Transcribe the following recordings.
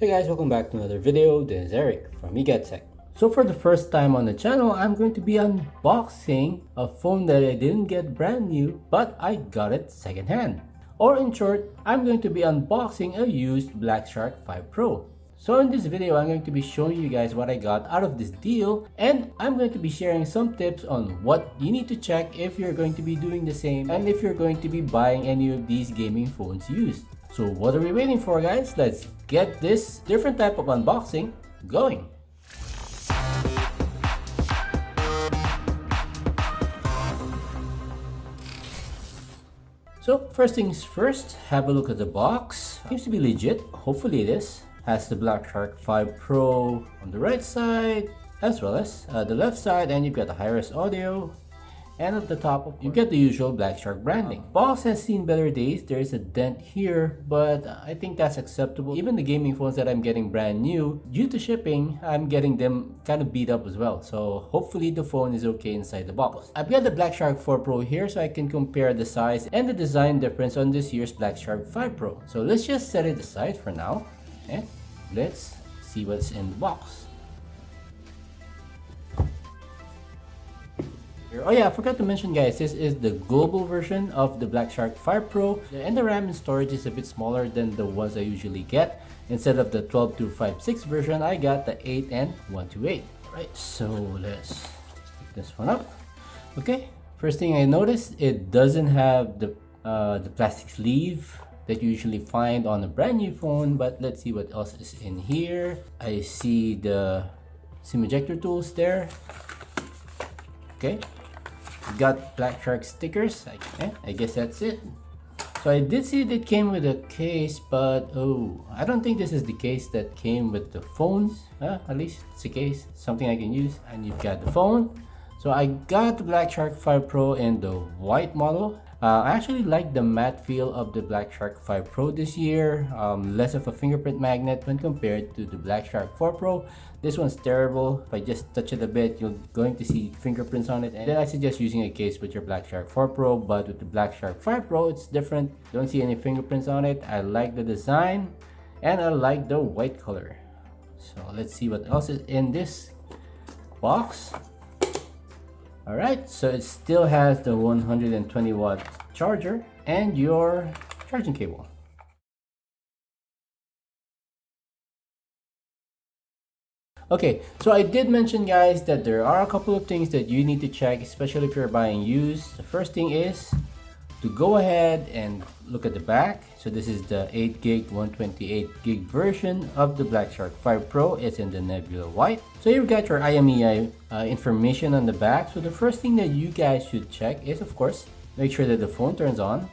Hey guys, welcome back to another video. This is Eric from IMEI Check. So for the first time on the channel, I'm going to be unboxing a phone that I didn't get brand new, but I got it secondhand. Or in short, I'm going to be unboxing a used Black Shark 5 Pro. So in this video, I'm going to be showing you guys what I got out of this deal, and I'm going to be sharing some tips on what you need to check if you're going to be doing the same and if you're going to be buying any of these gaming phones used. So what are we waiting for, guys? Let's get this different type of unboxing going. So first things first, have a look at the box. Seems to be legit, hopefully it is. Has the Black Shark 5 Pro on the right side as well as the left side, and you've got the high-res audio. And at the top, you get the usual Black Shark branding. Box has seen better days. There is a dent here, but I think that's acceptable. Even the gaming phones that I'm getting brand new, due to shipping, I'm getting them kind of beat up as well. So hopefully the phone is okay inside the box. I've got the Black Shark 4 Pro here so I can compare the size and the design difference on this year's Black Shark 5 Pro. So let's just set it aside for now and let's see what's in the box. Oh yeah, I forgot to mention, guys, this is the global version of the Black Shark 5 Pro, and the RAM and storage is a bit smaller than the ones I usually get. Instead of the 12256 version, I got the 8 and 128. Right, so let's pick this one up. Okay, first thing I noticed, it doesn't have the plastic sleeve that you usually find on a brand new phone, but let's see what else is in here. I see the SIM ejector tools there. Okay. Got Black Shark stickers. I guess that's it. So I did see that it came with a case, but oh, I don't think this is the case that came with the phones. At least it's a case, something I can use. And you've got the phone. So I got the Black Shark 5 Pro in the white model. I actually like the matte feel of the Black Shark 5 Pro this year. Less of a fingerprint magnet when compared to the Black Shark 4 Pro. This one's terrible. If I just touch it a bit, you're going to see fingerprints on it. And then I suggest using a case with your Black Shark 4 Pro, but with the Black Shark 5 Pro, it's different. Don't see any fingerprints on it. I like the design and I like the white color. So let's see what else is in this box. Alright, so it still has the 120 watt charger and your charging cable. Okay, so I did mention, guys, that there are a couple of things that you need to check, especially if you're buying used. The first thing is to go ahead and look at the back. So this is the 8 gig 128 gig version of the Black Shark 5 Pro. It's in the Nebula White. So you've got your IMEI information on the back. So the first thing that you guys should check is, of course, make sure that the phone turns on.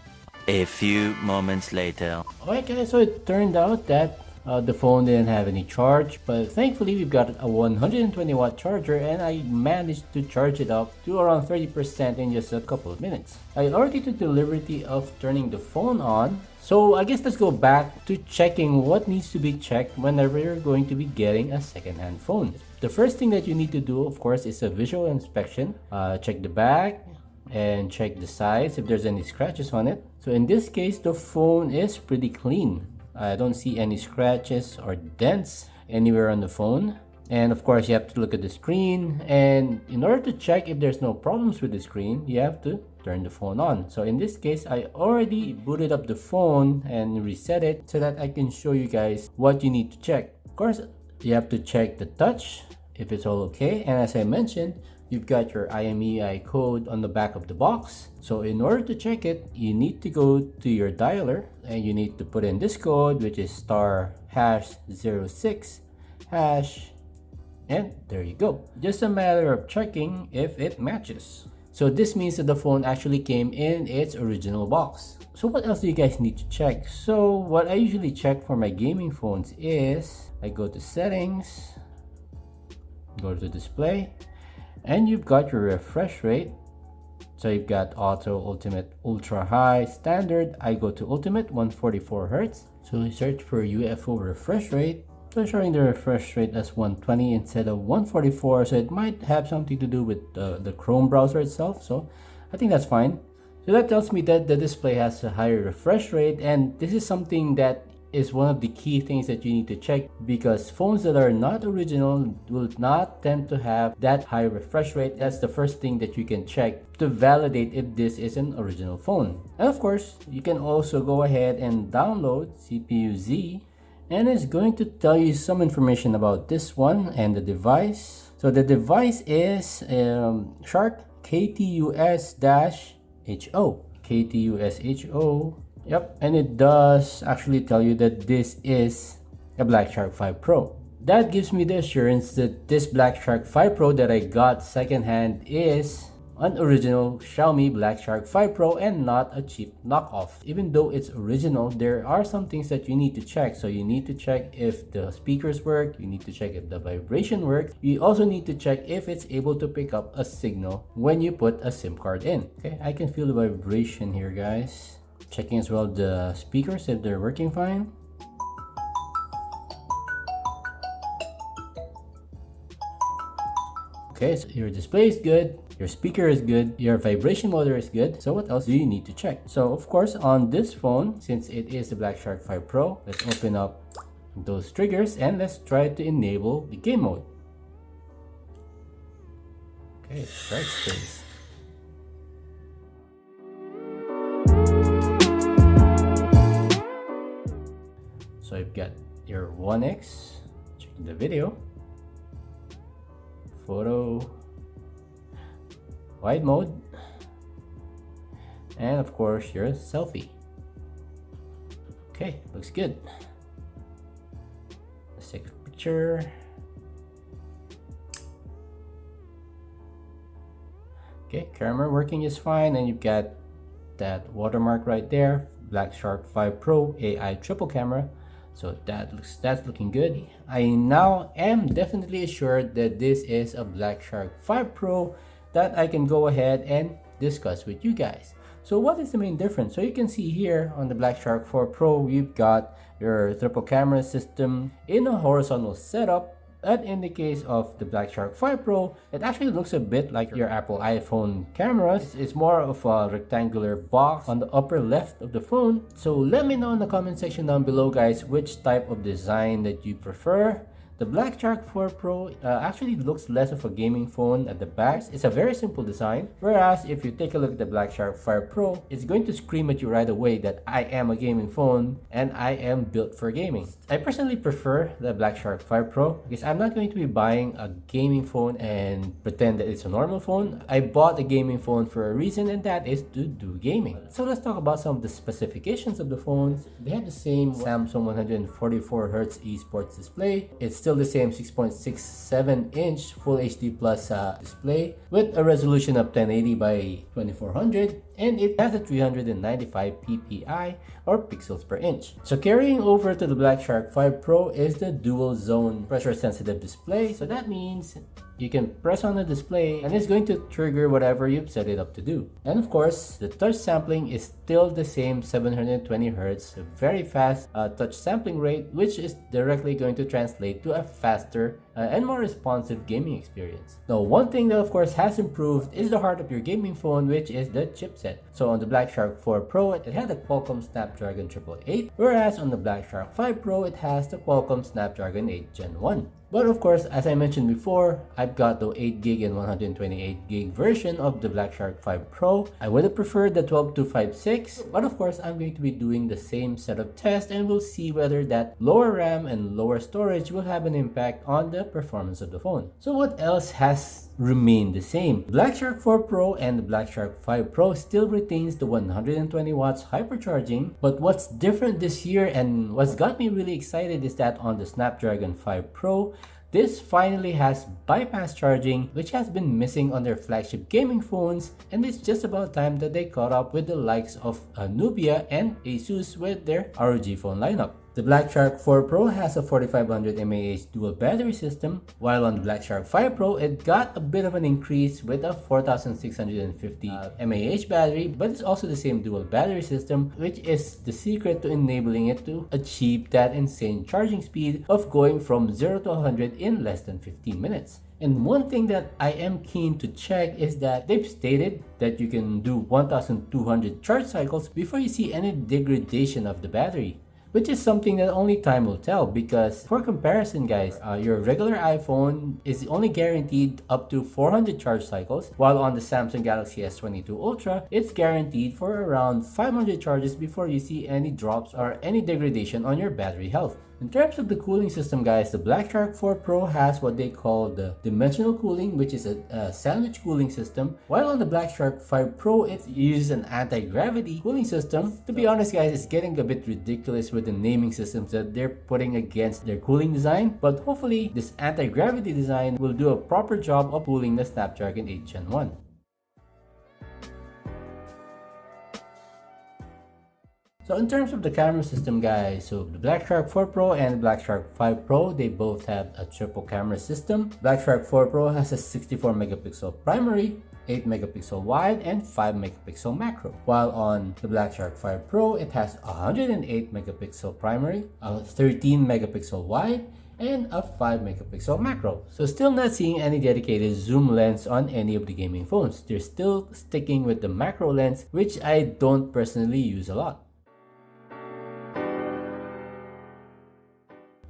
A few moments later. Alright, guys, so it turned out that the phone didn't have any charge, but thankfully we've got a 120 watt charger and I managed to charge it up to around 30% in just a couple of minutes. I already took the liberty of turning the phone on, so I guess let's go back to checking what needs to be checked whenever you're going to be getting a second-hand phone. The first thing that you need to do, of course, is a visual inspection. Check the back and check the sides if there's any scratches on it. So in this case, the phone is pretty clean. I don't see any scratches or dents anywhere on the phone. And of course, you have to look at the screen. And in order to check if there's no problems with the screen, you have to turn the phone on. So in this case, I already booted up the phone and reset it so that I can show you guys what you need to check. Of course, you have to check the touch if it's all okay. And as I mentioned, you've got your IMEI code on the back of the box. So in order to check it, you need to go to your dialer and you need to put in this code, which is *#06#, and there you go. Just a matter of checking if it matches. So this means that the phone actually came in its original box. So what else do you guys need to check? So what I usually check for my gaming phones is I go to settings, go to display, and you've got your refresh rate. So you've got auto, ultimate, ultra high, standard. I go to ultimate, 144 Hz. So I search for UFO refresh rate. So showing the refresh rate as 120 instead of 144. So it might have something to do with the Chrome browser itself. So I think that's fine. So that tells me that the display has a higher refresh rate, and this is something that is one of the key things that you need to check, because phones that are not original will not tend to have that high refresh rate. That's the first thing that you can check to validate if this is an original phone. And of course, you can also go ahead and download CPU-Z, and it's going to tell you some information about this one and the device. So the device is Shark KTUS-HO. KTUS-HO. Yep, and it does actually tell you that this is a Black Shark 5 Pro. That gives me the assurance that this Black Shark 5 Pro that I got secondhand is an original Xiaomi Black Shark 5 Pro and not a cheap knockoff. Even though it's original, there are some things that you need to check. So you need to check if the speakers work, you need to check if the vibration works, you also need to check if it's able to pick up a signal when you put a SIM card in. Okay, I can feel the vibration here, guys. Checking as well the speakers if they're working fine. Okay, so your display is good, your speaker is good, your vibration motor is good. So what else do you need to check? So of course, on this phone, since it is the Black Shark 5 Pro, let's open up those triggers and let's try to enable the game mode. Okay, bright space. So you've got your 1x, checking the video, photo, wide mode, and of course your selfie. Okay, looks good. Let's take a picture. Okay, camera working just fine, and you've got that watermark right there, Black Shark 5 Pro AI triple camera. So that's looking good. I now am definitely assured that this is a Black Shark 5 Pro that I can go ahead and discuss with you guys. So what is the main difference? So you can see here on the Black Shark 4 Pro, you've got your triple camera system in a horizontal setup. But in the case of the Black Shark 5 Pro, it actually looks a bit like your Apple iPhone cameras. It's more of a rectangular box on the upper left of the phone. So let me know in the comment section down below, guys, which type of design that you prefer. The Black Shark 4 Pro actually looks less of a gaming phone at the back. It's a very simple design. Whereas if you take a look at the Black Shark 5 Pro, it's going to scream at you right away that I am a gaming phone and I am built for gaming. I personally prefer the Black Shark 5 Pro because I'm not going to be buying a gaming phone and pretend that it's a normal phone. I bought a gaming phone for a reason, and that is to do gaming. So let's talk about some of the specifications of the phone. They have the same Samsung 144Hz esports display. It's still the same 6.67 inch Full HD Plus display with a resolution of 1080 by 2400, and it has a 395 ppi or pixels per inch. So carrying over to the Black Shark 5 Pro is the dual zone pressure sensitive display. So that means you can press on the display and it's going to trigger whatever you've set it up to do. And of course, the touch sampling is still the same 720 Hz, a very fast touch sampling rate, which is directly going to translate to a faster and more responsive gaming experience. Now, one thing that of course has improved is the heart of your gaming phone, which is the chipset. So on the Black Shark 4 Pro, it had the Qualcomm Snapdragon 888, whereas on the Black Shark 5 Pro, it has the Qualcomm Snapdragon 8 Gen 1. But of course, as I mentioned before, I've got the 8GB and 128GB version of the Black Shark 5 Pro. I would have preferred the 12256, but of course, I'm going to be doing the same set of tests and we'll see whether that lower RAM and lower storage will have an impact on the performance of the phone. So what else has remained the same? Black Shark 4 Pro and the Black Shark 5 Pro still retains the 120 watts hypercharging, but what's different this year and what's got me really excited is that on the Snapdragon 5 Pro, this finally has bypass charging, which has been missing on their flagship gaming phones, and it's just about time that they caught up with the likes of Nubia and Asus with their ROG phone lineup. The Black Shark 4 Pro has a 4500 mAh dual battery system, while on the Black Shark 5 Pro, it got a bit of an increase with a 4650 mAh battery, but it's also the same dual battery system, which is the secret to enabling it to achieve that insane charging speed of going from 0 to 100 in less than 15 minutes. And one thing that I am keen to check is that they've stated that you can do 1200 charge cycles before you see any degradation of the battery, which is something that only time will tell. Because for comparison, guys, your regular iPhone is only guaranteed up to 400 charge cycles, while on the Samsung Galaxy S22 Ultra, it's guaranteed for around 500 charges before you see any drops or any degradation on your battery health. In terms of the cooling system, guys, the Black Shark 4 Pro has what they call the dimensional cooling, which is a sandwich cooling system, while on the Black Shark 5 Pro, it uses an anti-gravity cooling system. To be honest, guys, it's getting a bit ridiculous with the naming systems that they're putting against their cooling design, but hopefully this anti-gravity design will do a proper job of cooling the Snapdragon 8 Gen 1. So in terms of the camera system, guys, so the Black Shark 4 Pro and the Black Shark 5 Pro, they both have a triple camera system. Black Shark 4 Pro has a 64 megapixel primary, 8 megapixel wide, and 5 megapixel macro. While on the Black Shark 5 Pro, it has 108 megapixel primary, a 13 megapixel wide, and a 5 megapixel macro. So still not seeing any dedicated zoom lens on any of the gaming phones. They're still sticking with the macro lens, which I don't personally use a lot.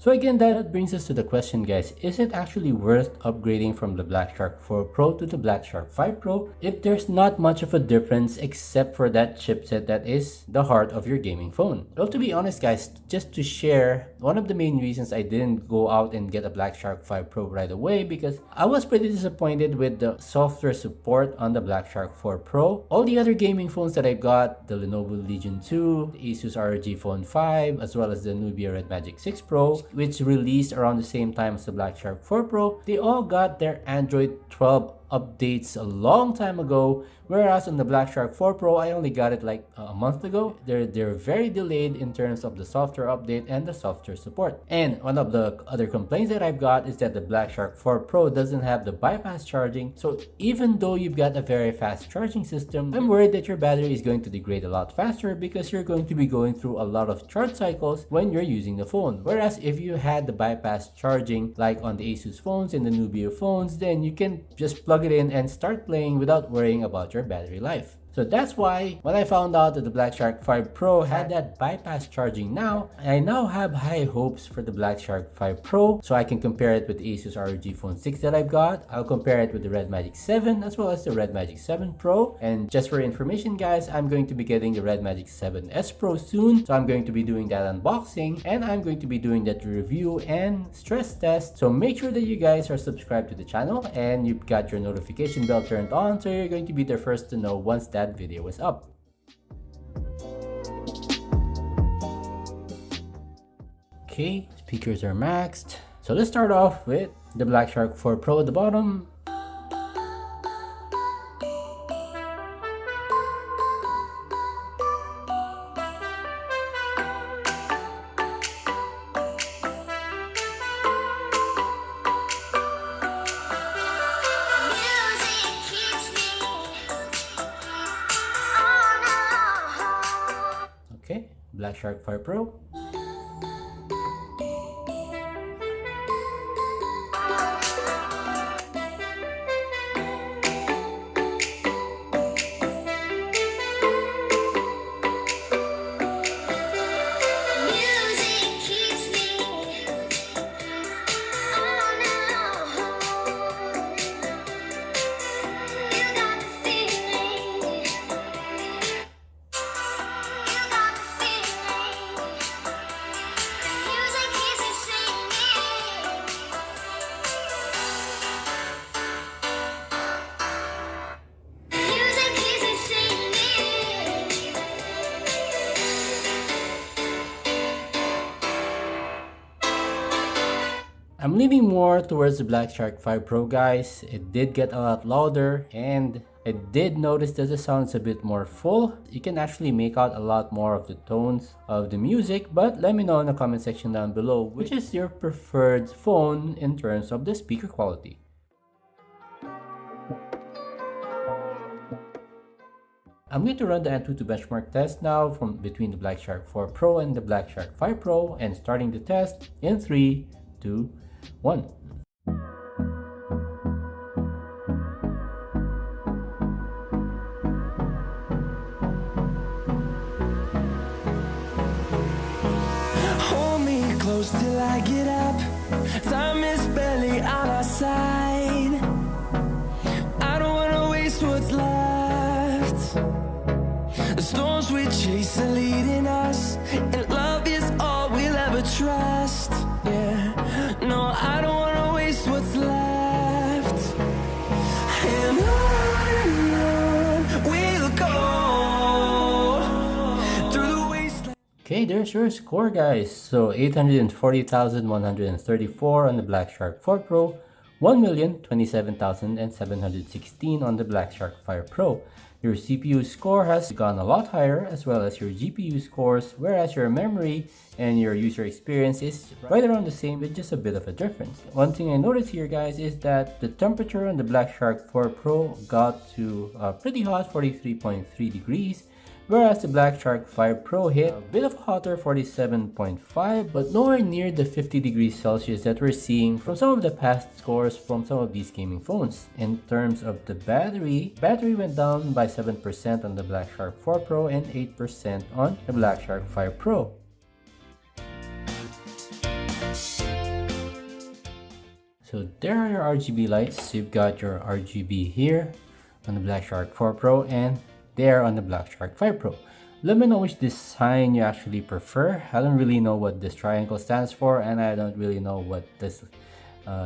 So again, that brings us to the question, guys, is it actually worth upgrading from the Black Shark 4 Pro to the Black Shark 5 Pro if there's not much of a difference except for that chipset that is the heart of your gaming phone? Well, to be honest, guys, just to share, one of the main reasons I didn't go out and get a Black Shark 5 Pro right away because I was pretty disappointed with the software support on the Black Shark 4 Pro. All the other gaming phones that I got, the Lenovo Legion 2, the Asus ROG Phone 5, as well as the Nubia Red Magic 6 Pro, which released around the same time as the Black Shark 4 Pro, they all got their Android 12 updates a long time ago, whereas on the Black Shark 4 Pro, I only got it like a month ago. They're very delayed in terms of the software update and the software support. And one of the other complaints that I've got is that the Black Shark 4 Pro doesn't have the bypass charging. So even though you've got a very fast charging system, I'm worried that your battery is going to degrade a lot faster because you're going to be going through a lot of charge cycles when you're using the phone. Whereas if you had the bypass charging like on the Asus phones and the Nubia phones, then you can just plug it in and start playing without worrying about your battery life. So that's why when I found out that the Black Shark 5 Pro had that bypass charging now, I now have high hopes for the Black Shark 5 Pro, so I can compare it with the Asus ROG Phone 6 that I've got. I'll compare it with the Red Magic 7 as well as the Red Magic 7 Pro. And just for information, guys, I'm going to be getting the Red Magic 7S Pro soon, so I'm going to be doing that unboxing and I'm going to be doing that review and stress test. So make sure that you guys are subscribed to the channel and you've got your notification bell turned on, so you're going to be the first to know once that video is up. Okay, speakers are maxed. So let's start off with the Black Shark 4 Pro at the bottom. Okay, Black Shark 5 Pro. I'm leaning more towards the Black Shark 5 Pro, guys. It did get a lot louder and I did notice that the sound's a bit more full. You can actually make out a lot more of the tones of the music, but let me know in the comment section down below which is your preferred phone in terms of the speaker quality. I'm going to run the Antutu benchmark test now from between the Black Shark 4 Pro and the Black Shark 5 Pro, and starting the test in 3, 2, 1. Okay, there's your score, guys. So 840,134 on the Black Shark 4 Pro, 1,027,716 on the Black Shark 5 Pro. Your CPU score has gone a lot higher, as well as your GPU scores, whereas your memory and your user experience is right around the same with just a bit of a difference. One thing I noticed here, guys, is that the temperature on the Black Shark 4 Pro got to pretty hot, 43.3 degrees, whereas the Black Shark 5 Pro hit a bit of hotter, 47.5, but nowhere near the 50 degrees Celsius that we're seeing from some of the past scores from some of these gaming phones. In terms of the battery went down by 7% on the Black Shark 4 Pro and 8% on the Black Shark 5 Pro. So there are your RGB lights. You've got your RGB here on the Black Shark 4 Pro and there on the Black Shark 5 Pro. Let me know which design you actually prefer. I don't really know what this triangle stands for, and I don't really know what this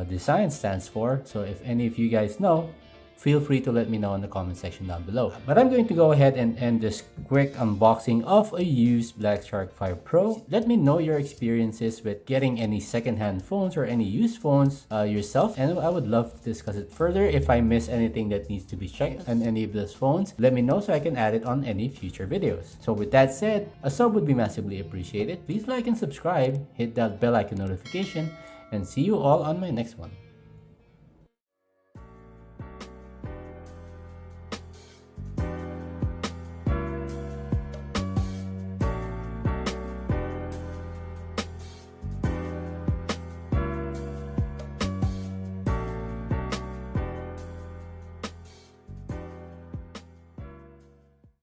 design stands for. So if any of you guys know, feel free to let me know in the comment section down below. But I'm going to go ahead and end this quick unboxing of a used Black Shark 5 Pro. Let me know your experiences with getting any secondhand phones or any used phones yourself, and I would love to discuss it further. If I miss anything that needs to be checked on any of those phones, let me know so I can add it on any future videos. So with that said, a sub would be massively appreciated. Please like and subscribe, hit that bell icon notification, and see you all on my next one.